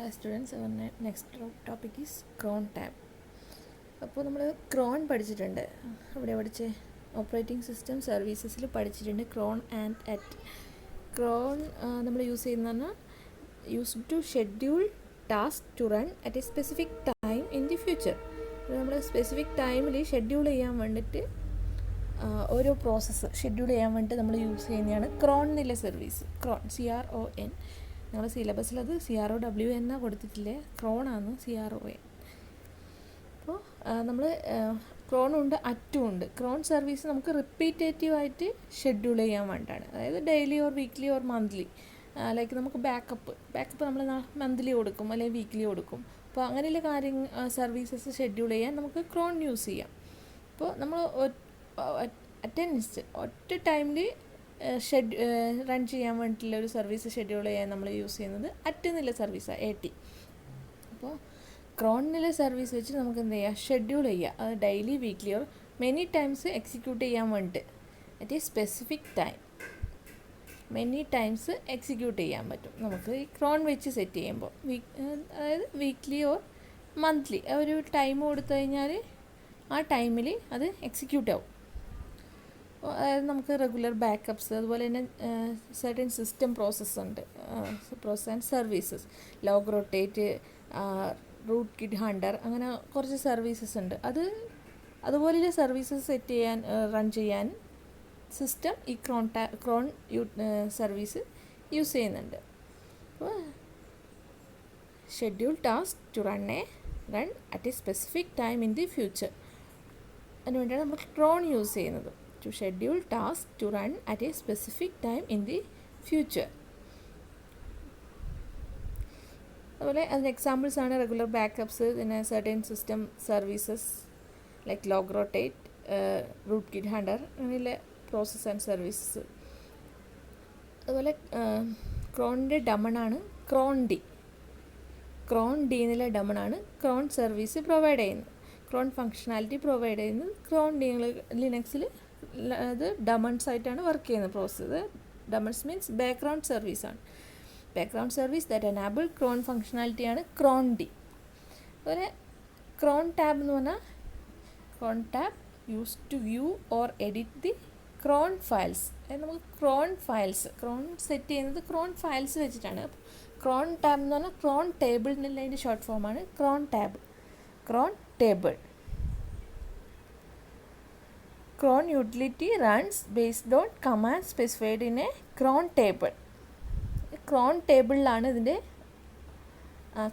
Students, our next topic is cron tab. അപ്പോൾ നമ്മൾ ക്രോൺ പഠിച്ചിട്ടുണ്ട്. അവിടെ പഠിച്ച ഓപ്പറേറ്റിംഗ് സിസ്റ്റം സർവീസസിൽ പഠിച്ചിട്ടുണ്ട് ക്രോൺ ആൻഡ് അറ്റ്. ക്രോൺ നമ്മൾ യൂസ് ചെയ്യുന്നതെന്ന് use to schedule task to run at a specific time in the future. നമ്മൾ സ്പെസിഫിക് ടൈമിൽ ഷെഡ്യൂൾ ചെയ്യാൻ വേണ്ടിയിട്ട് ഓരോ പ്രോസസ്സ് ഷെഡ്യൂൾ ചെയ്യാൻ വേണ്ടിയിട്ട് നമ്മൾ യൂസ് ചെയ്യുന്നതാണ് ക്രോൺ എന്നുള്ള സർവീസ്. ക്രോൺ CRON. ഞങ്ങളുടെ സിലബസിൽ അത് CROW എന്നാണ് കൊടുത്തിട്ടില്ലേ, ക്രോണാണ് CRON. അപ്പോൾ നമ്മൾ ക്രോണുണ്ട് അറ്റും ഉണ്ട്. ക്രോൺ സർവീസ് നമുക്ക് റിപ്പീറ്റേറ്റീവായിട്ട് ഷെഡ്യൂൾ ചെയ്യാൻ വേണ്ടിയിട്ടാണ്. അതായത് daily or weekly or monthly. Like നമുക്ക് ബാക്കപ്പ് നമ്മൾ മന്ത്ലി കൊടുക്കും അല്ലെങ്കിൽ വീക്ക്ലി കൊടുക്കും. അപ്പോൾ അങ്ങനെയുള്ള സർവീസസ് ഷെഡ്യൂൾ ചെയ്യാൻ നമുക്ക് ക്രോൺ യൂസ് ചെയ്യാം. അപ്പോൾ നമ്മൾ ഒറ്റ ടൈമിൽ റൺ ചെയ്യാൻ വേണ്ടിയിട്ടുള്ള ഒരു സർവീസ് ഷെഡ്യൂൾ ചെയ്യാൻ നമ്മൾ യൂസ് ചെയ്യുന്നത് എന്നുള്ള സർവീസാണ് AT. അപ്പോൾ ക്രോണിലെ സർവീസ് വെച്ച് നമുക്ക് എന്ത് ചെയ്യുക, ഷെഡ്യൂൾ ചെയ്യുക. അത് daily weekly or many times execute ചെയ്യാൻ വേണ്ടിയിട്ട് at a specific time many times execute ചെയ്യാൻ പറ്റും നമുക്ക് ഈ ക്രോൺ വെച്ച് സെറ്റ് ചെയ്യുമ്പോൾ. അതായത് വീക്ക്ലി ഓർ മന്ത്ലി ഒരു ടൈം കൊടുത്തു കഴിഞ്ഞാൽ ആ ടൈമിൽ അത് എക്സിക്യൂട്ട് ആവും. അതായത് നമുക്ക് റെഗുലർ ബാക്കപ്സ്, അതുപോലെ തന്നെ certain system process and services, log rotate, rootkit hunter, അങ്ങനെ കുറച്ച് സർവീസസ് ഉണ്ട്. അതുപോലെയുള്ള സർവീസസ് സെറ്റ് ചെയ്യാൻ റൺ ചെയ്യാൻ സിസ്റ്റം ഈ ക്രോൺ സർവീസ് യൂസ് ചെയ്യുന്നുണ്ട്. അപ്പോൾ schedule task to run at a specific time in the future. അതിന് വേണ്ടിയാണ് നമ്മൾ ക്രോൺ യൂസ് ചെയ്യുന്നത്. To schedule tasks to run at a specific time in the future. അതുപോലെ അതിന് എക്സാമ്പിൾസ് ആണ് റെഗുലർ ബാക്കപ്സ്, പിന്നെ certain system services like log rotate, rootkit hunter, അങ്ങനെയുള്ള process and services. അതുപോലെ ക്രോണിൻ്റെ ഡമണാണ് ക്രോൺ ഡി എന്നുള്ള ഡമണാണ് ക്രോൺ സർവീസ് പ്രൊവൈഡ് ചെയ്യുന്നത്. ക്രോൺ ഫങ്ഷണാലിറ്റി പ്രൊവൈഡ് ചെയ്യുന്നത് ക്രോൺ ഡി. ലിനക്സിൽ അത് ഡമൺസ് ആയിട്ടാണ് വർക്ക് ചെയ്യുന്നത് പ്രോസസ്സ്. ഡമൺസ് മീൻസ് ബാക്ക്ഗ്രൗണ്ട് സർവീസാണ്. Background service that enable cron ഫങ്ഷണാലിറ്റിയാണ് ക്രോൺ ഡി. അതുപോലെ ക്രോൺ ടാബ് എന്ന് പറഞ്ഞാൽ crontab use to view or edit the cron files. അതായത് നമുക്ക് ക്രോൺ സെറ്റ് ചെയ്യുന്നത് ക്രോൺ ഫയൽസ് വെച്ചിട്ടാണ്. ക്രോൺ ടാബ് എന്ന് പറഞ്ഞാൽ ക്രോൺ ടേബിൾ എന്നുള്ള അതിൻ്റെ ഷോർട്ട് ഫോമാണ് cron table. Cron utility runs based on commands specified in a cron table. Cron ടേബിളിലാണ് ഇതിൻ്റെ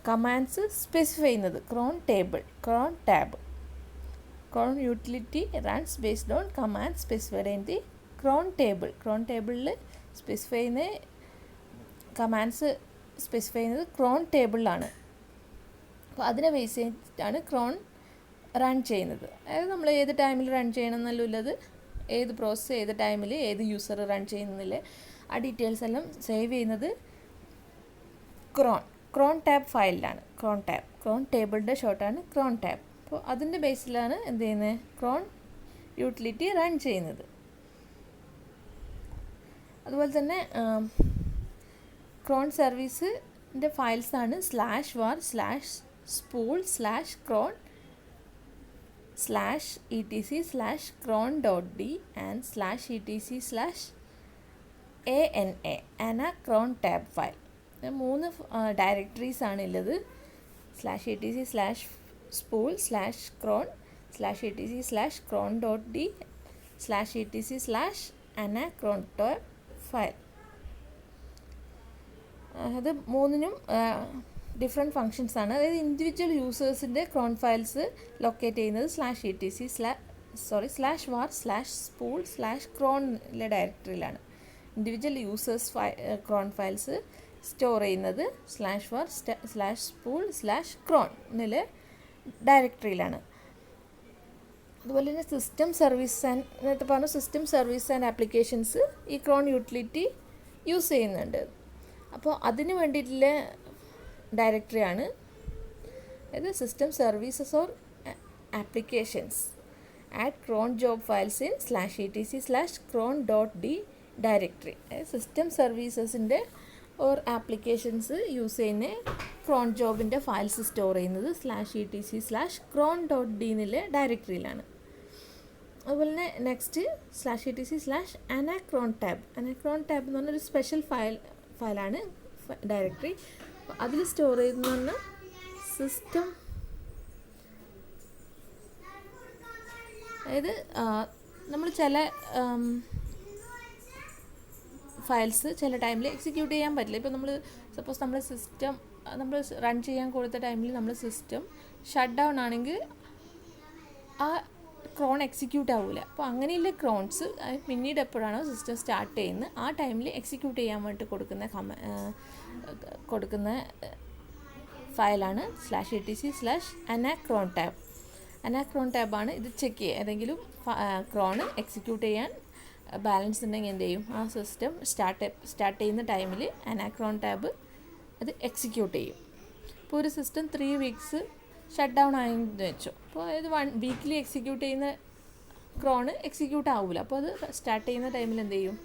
കമാൻഡ്സ് സ്പെസിഫൈ ചെയ്യുന്നത്. Crontab. Cron utility runs based on command specified in the cron table. Cron ടേബിളിൽ specify ചെയ്യുന്ന commands specify ചെയ്യുന്നത് ക്രോൺ ടേബിളിലാണ്. അപ്പോൾ അതിനെ base ചെയ്തിട്ടാണ് ക്രോൺ run ചെയ്യുന്നത്. അതായത് നമ്മൾ ഏത് ടൈമിൽ റൺ ചെയ്യണം എന്നുള്ളത്, ഏത് പ്രോസസ്സ് ഏത് ടൈമിൽ ഏത് യൂസർ റൺ ചെയ്യുന്നില്ല, ആ ഡീറ്റെയിൽസ് എല്ലാം സേവ് ചെയ്യുന്നത് ക്രോൺ ടാബ് ഫയലിലാണ്. ക്രോൺ ടേബിളിൻ്റെ ഷോർട്ടാണ് ക്രോൺ ടാബ്. അപ്പോൾ അതിൻ്റെ ബേസിലാണ് എന്ത് ചെയ്യുന്നത്, ക്രോൺ യൂട്ടിലിറ്റി റൺ ചെയ്യുന്നത്. അതുപോലെ തന്നെ ക്രോൺ സർവീസിൻ്റെ ഫയൽസാണ് /var/spool/cron /etc/cron.d and /etc/ana cron tab file. 3 directories ആണ് ഉള്ളത്. /etc/spool/cron /etc/cron.d /etc/ana cron tab file. അത് മൂന്നിനും ഡിഫറെൻറ്റ് ഫങ്ഷൻസ് ആണ്. അതായത് ഇൻഡിവിജ്വൽ യൂസേഴ്സിൻ്റെ ക്രോൺ ഫയൽസ് ലൊക്കേറ്റ് ചെയ്യുന്നത് /var/spool/cron ഡയറക്ടറിയിലാണ്. Individual users cron files store ചെയ്യുന്നത് /var/spool/cron ഡയറക്ടറിയിലാണ്. അതുപോലെ തന്നെ സിസ്റ്റം സർവീസ് ആൻഡ് ആപ്ലിക്കേഷൻസ് ഈ ക്രോൺ യൂട്ടിലിറ്റി യൂസ് ചെയ്യുന്നുണ്ട്. അപ്പോൾ അതിന് വേണ്ടിയിട്ടുള്ള ഡയറക്ടറിയാണ് അതായത് system services or applications add ക്രോൺ job files in /etc/cron.d directory. അതായത് സിസ്റ്റം സർവീസസിൻ്റെ ഓർ ആപ്ലിക്കേഷൻസ് യൂസ് ചെയ്യുന്ന ക്രോൺ ജോബിൻ്റെ ഫയൽസ് സ്റ്റോർ ചെയ്യുന്നത് /etc/cron.d എന്നുള്ള ഡയറക്ടറിയിലാണ്. അതുപോലെ തന്നെ നെക്സ്റ്റ് /etc/anacron tab എന്ന് പറഞ്ഞൊരു സ്പെഷ്യൽ ഫയലാണ് ഡയറക്ടറി. അതിൽ സ്റ്റോർ ചെയ്തെന്ന് പറഞ്ഞാൽ സിസ്റ്റം, അതായത് നമ്മൾ ചില ഫയൽസ് ചില ടൈമിൽ എക്സിക്യൂട്ട് ചെയ്യാൻ പറ്റില്ല. ഇപ്പോൾ നമ്മൾ സപ്പോസ് നമ്മൾ സിസ്റ്റം നമ്മൾ റൺ ചെയ്യാൻ കൊടുത്ത ടൈമിൽ നമ്മൾ സിസ്റ്റം ഷട്ട് ഡൗൺ ആണെങ്കിൽ ആ ക്രോൺ എക്സിക്യൂട്ട് ആവില്ല. അപ്പോൾ അങ്ങനെയുള്ള ക്രോൺസ് പിന്നീട് എപ്പോഴാണോ സിസ്റ്റം സ്റ്റാർട്ട് ചെയ്യുന്നത് ആ ടൈമിൽ എക്സിക്യൂട്ട് ചെയ്യാൻ വേണ്ടി കൊടുക്കുന്ന ഫയലാണ് /etc/anacron tab. അനാക്രോൺ ടാബാണ് ഇത് ചെക്ക് ചെയ്യുക. ഏതെങ്കിലും ക്രോണ് എക്സിക്യൂട്ട് ചെയ്യാൻ ബാലൻസ് ഉണ്ടെങ്കിൽ എന്ത് ചെയ്യും, ആ സിസ്റ്റം സ്റ്റാർട്ട് ചെയ്യുന്ന ടൈമിൽ അനാക്രോൺ ടാബ് അത് എക്സിക്യൂട്ട് ചെയ്യും. ഇപ്പോൾ ഒരു സിസ്റ്റം 3 weeks ഷട്ട് ഡൗൺ ആയെന്ന് വെച്ചോ, അപ്പോൾ അതായത് 1 വീക്കിലി എക്സിക്യൂട്ട് ചെയ്യുന്ന ക്രോണ് എക്സിക്യൂട്ട് ആവില്ല. അപ്പോൾ അത് സ്റ്റാർട്ട് ചെയ്യുന്ന ടൈമിൽ എന്ത് ചെയ്യും,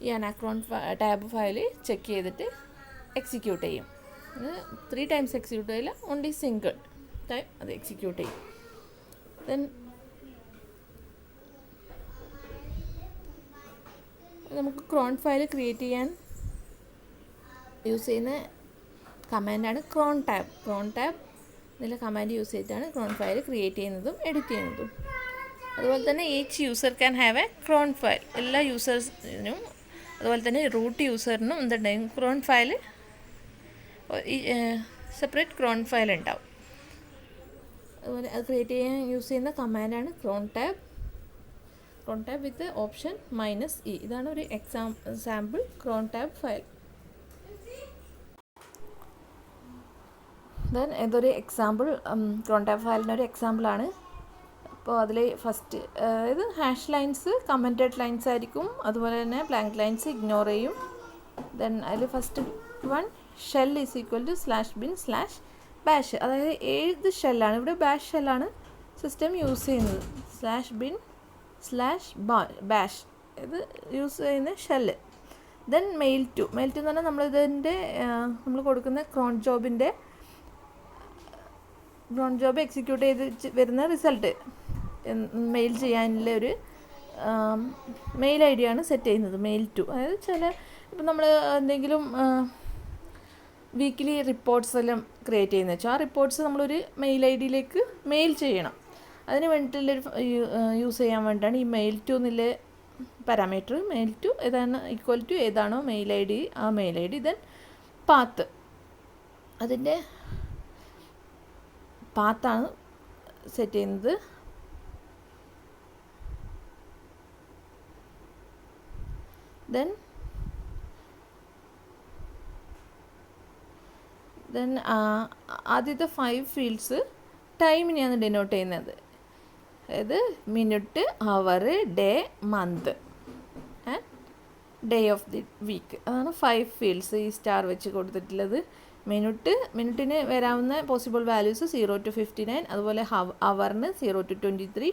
ഈ അനാക്രോൺ ടാബ് ഫയൽ ചെക്ക് ചെയ്തിട്ട് എക്സിക്യൂട്ട് ചെയ്യും. 3 times എക്സിക്യൂട്ട് ചെയ്യില്ല, ഓൺലി സിംഗിൾ ടൈം അത് എക്സിക്യൂട്ട് ചെയ്യും. ദെൻ നമുക്ക് ക്രോൺ ഫയൽ ക്രിയേറ്റ് ചെയ്യാൻ യൂസ് ചെയ്യുന്ന കമാൻഡാണ് ക്രോൺ ടാബ് എന്നുള്ള കമാൻഡ് യൂസ് ചെയ്തിട്ടാണ് ക്രോൺ ഫയൽ ക്രിയേറ്റ് ചെയ്യുന്നതും എഡിറ്റ് ചെയ്യുന്നതും. അതുപോലെ തന്നെ each user can have A ക്രോൺ file. എല്ലാ യൂസേഴ്സിനും അതുപോലെ തന്നെ റൂട്ട് യൂസറിനും എന്തുണ്ടാവും, cron file separate cron file ഉണ്ടാവും. അതുപോലെ അത് ക്രിയേറ്റ് ചെയ്യാൻ യൂസ് ചെയ്യുന്ന കമാൻഡാണ് crontab with option -e. ഇതാണ് ഒരു sample crontab file. Then ഇതൊരു എക്സാമ്പിൾ ക്രോൺ ടാബ് ഫയലിൻ്റെ ഒരു എക്സാമ്പിളാണ്. അപ്പോൾ അതിൽ ഫസ്റ്റ് അതായത് ഹാഷ് ലൈൻസ് കമൻറ്റഡ് ലൈൻസ് ആയിരിക്കും, അതുപോലെ തന്നെ ബ്ലാങ്ക് ലൈൻസ് ഇഗ്നോർ ചെയ്യും. ദെൻ അതിൽ ഫസ്റ്റ് വൺ ഷെൽ =/ bin/bash. അതായത് ഏത് ഷെല്ലാണ്, ഇവിടെ ബാഷ് ഷെല്ലാണ് സിസ്റ്റം യൂസ് ചെയ്യുന്നത്. /bin/bash ഇത് യൂസ് ചെയ്യുന്ന ഷെല്ല്. ദെൻ മെയിൽ ടു എന്ന് പറഞ്ഞാൽ നമ്മൾ കൊടുക്കുന്ന ക്രോൺ ജോബ് എക്സിക്യൂട്ട് ചെയ്ത് വരുന്ന റിസൾട്ട് മെയിൽ ചെയ്യാനുള്ള ഒരു മെയിൽ ഐ ഡിയാണ് സെറ്റ് ചെയ്യുന്നത് മെയിൽ ടു. അതായത് ഇപ്പം നമ്മൾ എന്തെങ്കിലും വീക്കിലി റിപ്പോർട്ട്സ് എല്ലാം ക്രിയേറ്റ് ചെയ്യുന്ന വെച്ചാൽ ആ റിപ്പോർട്ട്സ് നമ്മളൊരു മെയിൽ ഐ ഡിയിലേക്ക് മെയിൽ ചെയ്യണം. അതിന് വേണ്ടിയിട്ടുള്ളൊരു യൂസ് ചെയ്യാൻ വേണ്ടിയിട്ടാണ് ഈ മെയിൽ ടു എന്നുള്ള പാരാമീറ്റർ. മെയിൽ ടു ഏതാണോ മെയിൽ ഐ ഡി ആ mail I D. Then path, അതിൻ്റെ പാത്താണ് സെറ്റ് ചെയ്യുന്നത്. ദെൻ ആദ്യത്തെ 5 ഫീൽഡ്സ് ടൈമിനെയാണ് ഡിനോട്ട് ചെയ്യുന്നത്. അതായത് minute, hour, day, month and day of the week. അതാണ് 5 ഫീൽഡ്സ് ഈ സ്റ്റാർ വെച്ച് കൊടുത്തിട്ടുള്ളത്. മിനിറ്റിന് വരാവുന്ന പോസിബിൾ വാല്യൂസ് 0 to 59, അതുപോലെ അവറിന് 0 to 23,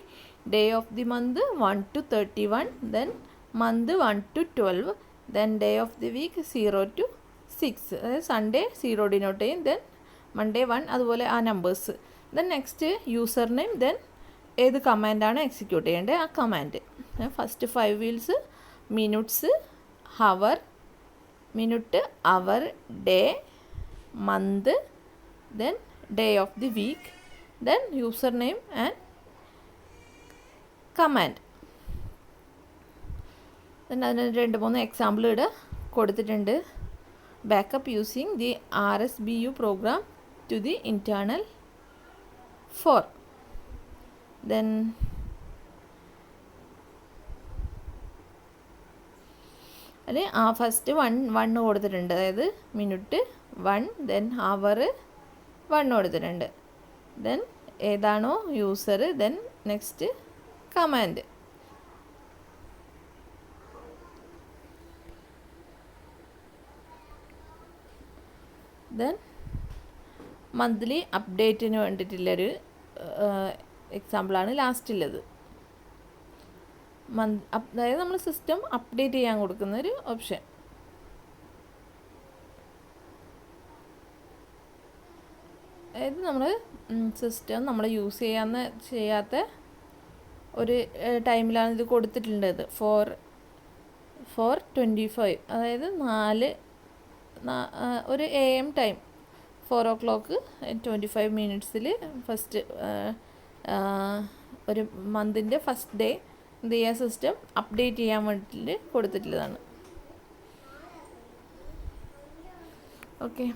day of the month 1 to 31, then month 1 to 12, then day of the week 0 to 6. അതായത് സൺഡേ 0 ഡിനോട്ട് ചെയ്യും, ദെൻ മൺഡേ 1, അതുപോലെ ആ numbers. Then next user name, then ഏത് കമാൻഡാണ് എക്സിക്യൂട്ട് ചെയ്യേണ്ടത് ആ command. First 5 wheels minutes, hour, minute, hour, day, month, then day of the week, then user name and command. Then അതിന് 2-3 example ഇവിടെ കൊടുത്തിട്ടുണ്ട്. Backup using the RSBU program to the internal 4. Then അതിൽ first 1 കൊടുത്തിട്ടുണ്ട്, അതായത് minute 1, then അവർ 1 കൊടുത്തിട്ടുണ്ട്. Then ഏതാണോ user, then next command. Then monthly അപ്ഡേറ്റിന് വേണ്ടിയിട്ടുള്ളൊരു എക്സാമ്പിളാണ് ലാസ്റ്റുള്ളത്. അതായത് നമ്മൾ സിസ്റ്റം അപ്ഡേറ്റ് ചെയ്യാൻ കൊടുക്കുന്നൊരു ഓപ്ഷൻ. അതായത് നമ്മൾ സിസ്റ്റം നമ്മൾ യൂസ് ചെയ്യാത്ത ഒരു ടൈമിലാണ് ഇത് കൊടുത്തിട്ടുള്ളത്. 4:25, അതായത് ഒരു AM ടൈം 4:25 ഫസ്റ്റ് ഒരു മന്തിൻ്റെ ഫസ്റ്റ് ഡേ എന്ത് ചെയ്യുക, സിസ്റ്റം അപ്ഡേറ്റ് ചെയ്യാൻ വേണ്ടിയിട്ട് കൊടുത്തിട്ടുള്ളതാണ്. ഓക്കെ.